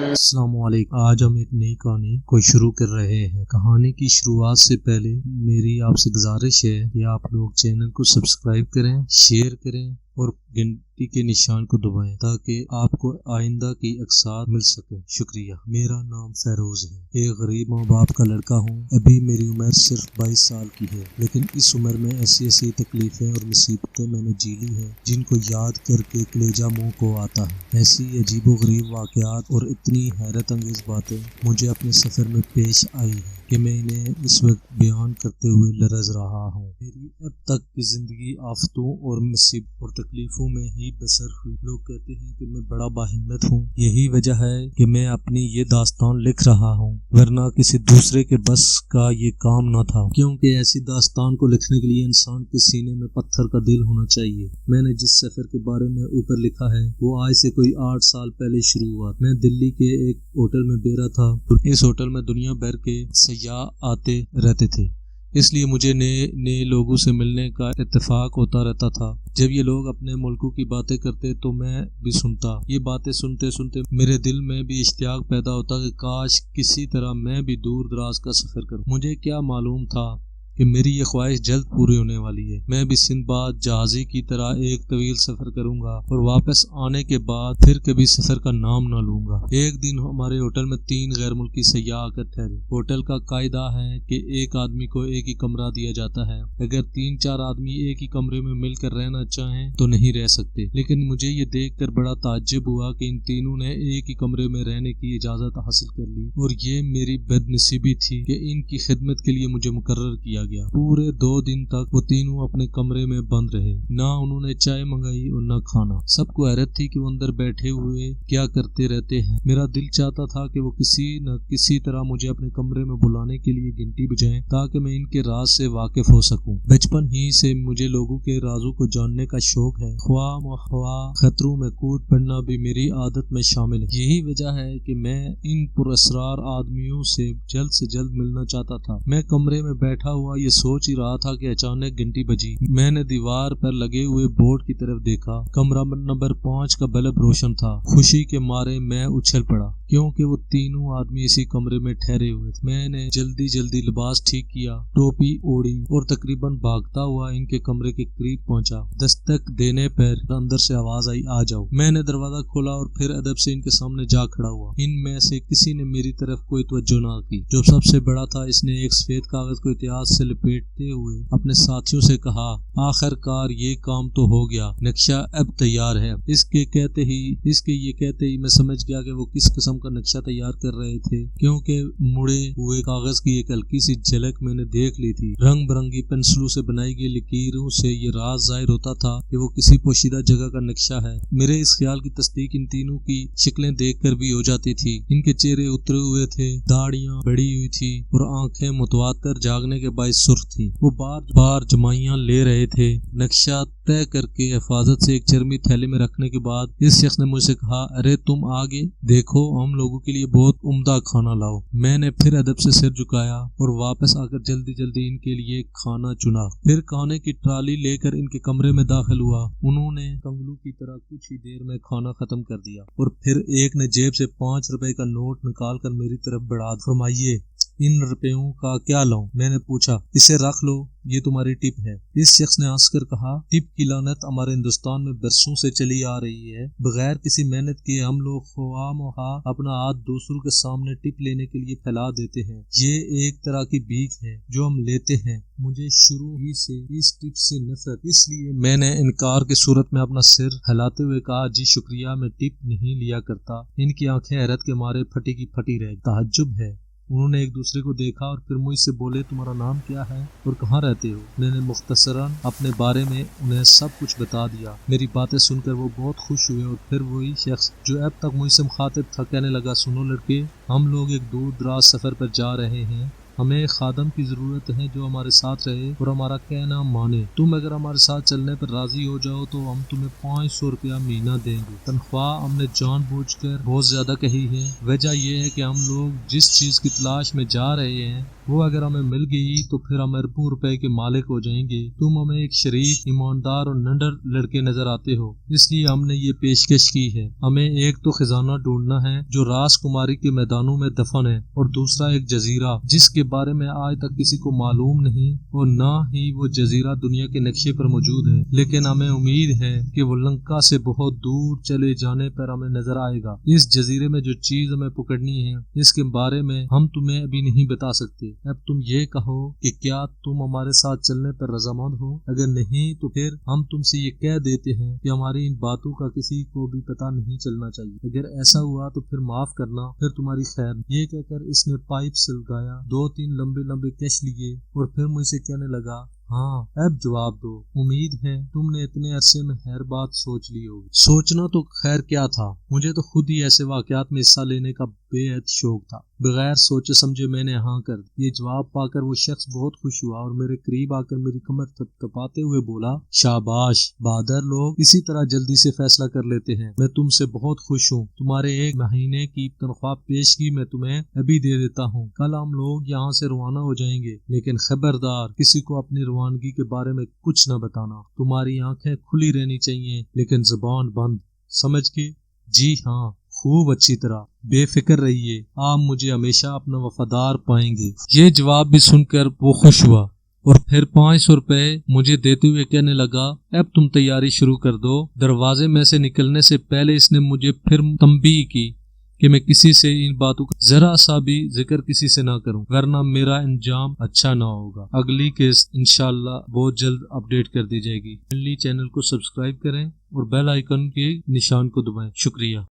अस्सलामुअलैकुम। आज हम एक नई कहानी को शुरू कर रहे हैं। कहानी की शुरुआत से पहले मेरी आपसे गुजारिश है कि आप लोग चैनल को सब्सक्राइब करें, शेयर करें और घंटी के निशान को दबाएं ताकि आपको आइंदा की अक्सर मिल सके। शुक्रिया। मेरा नाम फेरोज है। एक गरीब माँ बाप का लड़का हूँ। अभी मेरी उम्र सिर्फ 22 साल की है, लेकिन इस उम्र में ऐसी ऐसी तकलीफें और मुसीबतें मैंने जी ली हैं जिनको याद करके कलेजा मुंह को आता है। ऐसी अजीबो गरीब वाकयात और इतनी हैरत अंगेज बातें मुझे अपने सफर में पेश आई है कि मैं इन्हें इस वक्त बयान करते हुए लरज रहा हूँ। मेरी अब तक की जिंदगी आफतों और मुसीबत और तकलीफों में ही बसर हुई। लोग कहते हैं कि मैं बड़ा बाहिम्मत हूँ। यही वजह है कि मैं अपनी ये दास्तान लिख रहा हूँ, वरना किसी दूसरे के बस का ये काम न था। क्योंकि ऐसी दास्तान को लिखने के लिए इंसान के सीने में पत्थर का दिल होना चाहिए। मैंने जिस सफर के बारे में ऊपर लिखा है वो आज से कोई 8 साल पहले शुरू हुआ। मैं दिल्ली के एक होटल में बेरा था। इस होटल में दुनिया भर के सयाह आते रहते थे, इसलिए मुझे नए लोगों से मिलने का इत्तेफाक होता रहता था। जब ये लोग अपने मुल्कों की बातें करते तो मैं भी सुनता। ये बातें सुनते सुनते मेरे दिल में भी इश्तियाक पैदा होता कि काश किसी तरह मैं भी दूर दराज का सफर करूं। मुझे क्या मालूम था कि मेरी ये ख्वाहिश जल्द पूरी होने वाली है। मैं भी सिंदबाद जहाजी की तरह एक तवील सफर करूंगा और वापस आने के बाद फिर कभी सफर का नाम न लूंगा। एक दिन हमारे होटल में 3 गैर मुल्की सयाह आकर ठहरे। होटल का कायदा है कि एक आदमी को एक ही कमरा दिया जाता है। अगर 3-4 आदमी एक ही कमरे में मिलकर रहना चाहें तो नहीं रह सकते, लेकिन मुझे ये देख कर बड़ा ताज्जुब हुआ कि इन तीनों ने एक ही कमरे में रहने की इजाजत हासिल कर ली और ये मेरी बदनसीबी थी कि इनकी खिदमत के लिए मुझे मुकर्रर किया गया। पूरे 2 दिन तक वो तीनों अपने कमरे में बंद रहे। ना उन्होंने चाय मंगाई और न खाना। सबको हैरत थी कि वो अंदर बैठे हुए क्या करते रहते हैं। मेरा दिल चाहता था कि वो किसी न किसी तरह मुझे अपने कमरे में बुलाने के लिए घंटी बजाएं ताकि मैं इनके राज से वाकिफ हो सकूं। बचपन ही से मुझे लोगों के राजों को जानने का शौक है। ख्वाह खतरों में कूद पड़ना भी मेरी आदत में शामिल है। यही वजह है कि मैं इन पुरअसरार आदमियों से जल्द मिलना चाहता था। मैं कमरे में बैठा हुआ ये सोच ही रहा था कि अचानक घंटी बजी। मैंने दीवार पर लगे हुए बोर्ड की तरफ देखा। कमरा नंबर 5 का बल्ब रोशन था। खुशी के मारे मैं उछल पड़ा क्योंकि वो तीनों आदमी इसी कमरे में ठहरे हुए थे। मैंने जल्दी लिबास ठीक किया, टोपी ओढ़ी और तकरीबन भागता हुआ इनके कमरे के करीब पहुंचा। दस्तक देने पर अंदर से आवाज आई, आ जाओ। मैंने दरवाजा खोला और फिर अदब से इनके सामने जा खड़ा हुआ। इनमें से किसी ने मेरी तरफ कोई तवज्जो ना की। जो सबसे बड़ा था, इसने एक सफेद कागज को इतिहास से लपेटते हुए अपने साथियों से कहा, आखिरकार ये काम तो हो गया, नक्शा अब तैयार है। इसके ये कहते ही मैं समझ गया कि वो किस किस्म का नक्शा तैयार कर रहे थे, क्योंकि मुड़े हुए कागज की एक हल्की सी झलक मैंने देख ली थी। रंग बिरंगी पेंसिलों से बनाई गई लकीरों से ये राज जाहिर होता था कि वो किसी पोशीदा जगह का नक्शा है। मेरे इस ख्याल की तस्दीक इन तीनों की शक्लें देखकर भी हो जाती थी। इनके चेहरे उतरे हुए थे, दाढ़ियां बढ़ी हुई थी और आंखें मुतवातर जागने के बायस सुर्ख थी। वो बार जमाइयां ले रहे थे। नक्शा तय करके हिफाजत से एक चरमी थैली में रखने के बाद इस शख्स ने मुझसे कहा, अरे तुम आगे देखो, हम लोगों के लिए बहुत उम्दा खाना लाओ। मैंने फिर अदब से सिर झुकाया और वापस आकर जल्दी इनके लिए खाना चुना। फिर खाने की ट्राली लेकर इनके कमरे में दाखिल हुआ। उन्होंने कंगलू की तरह कुछ ही देर में खाना खत्म कर दिया और फिर एक ने जेब से 5 रुपए का नोट निकाल कर मेरी तरफ बढ़ा, फरमाइए इन रुपयों का क्या लाऊं? मैंने पूछा। इसे रख लो, ये तुम्हारी टिप है। इस शख्स ने हंसकर कहा, टिप की लानत हमारे हिंदुस्तान में बरसों से चली आ रही है। बगैर किसी मेहनत के हम लोग ख्वाह अपना हाथ दूसरों के सामने टिप लेने के लिए फैला देते हैं। ये एक तरह की भीख है जो हम लेते हैं। मुझे शुरू ही से इस टिप से नफरत, इसलिए मैंने इनकार की सूरत में अपना सिर हिलाते हुए कहा, जी शुक्रिया, मैं टिप नहीं लिया करता। इनकी आंखें हैरत के मारे फटी की फटी रह। ताज्जुब है। उन्होंने एक दूसरे को देखा और फिर मुझसे बोले, तुम्हारा नाम क्या है और कहाँ रहते हो? मैंने मुख्तसरन अपने बारे में उन्हें सब कुछ बता दिया। मेरी बातें सुनकर वो बहुत खुश हुए और फिर वही शख्स जो अब तक मुझसे मुखातिब था कहने लगा, सुनो लड़के, हम लोग एक दूर दराज सफर पर जा रहे हैं हमें खादम की जरूरत है जो हमारे साथ रहे और हमारा कहना माने। तुम अगर हमारे साथ चलने पर राजी हो जाओ तो हम तुम्हें 500 रुपया महीना देंगे। तनख्वाह हमने जानबूझकर बहुत ज्यादा कही है। वजह यह है कि हम लोग जिस चीज की तलाश में जा रहे हैं वो अगर हमें मिल गई तो फिर हम अरबों रुपए के मालिक हो जाएंगे। तुम हमें एक शरीफ, ईमानदार और नंडर लड़के नजर आते हो, इसलिए हमने ये पेशकश की है। हमें एक तो खजाना ढूंढना है जो राजकुमारी के मैदानों में दफन है, और दूसरा एक जजीरा जिसके बारे में आज तक किसी को मालूम नहीं, और न ही वो जजीरा दुनिया के नक्शे पर मौजूद है। लेकिन हमें उम्मीद है कि वो लंका से बहुत दूर चले जाने पर हमें नजर आएगा। इस जजीरे में जो चीज हमें पकड़नी है इसके बारे में हम तुम्हें अभी नहीं बता सकते। अब तुम ये कहो कि क्या तुम हमारे साथ चलने पर रजामंद हो? अगर नहीं तो फिर हम तुमसे ये कह देते हैं कि हमारी इन बातों का किसी को भी पता नहीं चलना चाहिए। अगर ऐसा हुआ तो फिर माफ करना, फिर तुम्हारी खैर। ये कहकर इसने पाइप सुलगाया, 2-3 लंबे लंबे कश लिए और फिर मुझसे कहने लगा, हाँ अब जवाब दो। उम्मीद है तुमने इतने अरसे में हर बात सोच ली होगी। सोचना तो खैर क्या था, मुझे तो खुद ही ऐसे वाकयात में हिस्सा लेने का बेहद शौक था। बगैर सोचे समझे मैंने हाँ कर दी। ये जवाब पाकर वो शख्स बहुत खुश हुआ और मेरे करीब आकर मेरी कमर थपथपाते हुए बोला, शाबाश, बहादुर लोग इसी तरह जल्दी से फैसला कर लेते हैं। मैं तुमसे बहुत खुश हूँ। तुम्हारे 1 महीने की तनख्वाह पेशगी मैं तुम्हें अभी दे देता हूँ। कल हम लोग यहाँ से रवाना हो जाएंगे, लेकिन खबरदार किसी को अपनी रवानगी के बारे में कुछ न बताना। तुम्हारी आंखें खुली रहनी चाहिए लेकिन जुबान बंद, समझ के? जी हाँ, खूब अच्छी तरह। बेफिक्र रहिए, आप मुझे हमेशा अपना वफादार पाएंगे। ये जवाब भी सुनकर वो खुश हुआ और फिर 500 रुपए मुझे देते हुए कहने लगा, अब तुम तैयारी शुरू कर दो। दरवाजे में से निकलने से पहले इसने मुझे फिर तंबीह की कि मैं किसी से इन बातों का जरा सा भी जिक्र किसी से ना करूं, वरना मेरा अंजाम अच्छा ना होगा। अगली केस इंशाल्लाह बहुत जल्द अपडेट कर दी जाएगी। चैनल को सब्सक्राइब करें और बेल आइकन के निशान को दबाएं। शुक्रिया।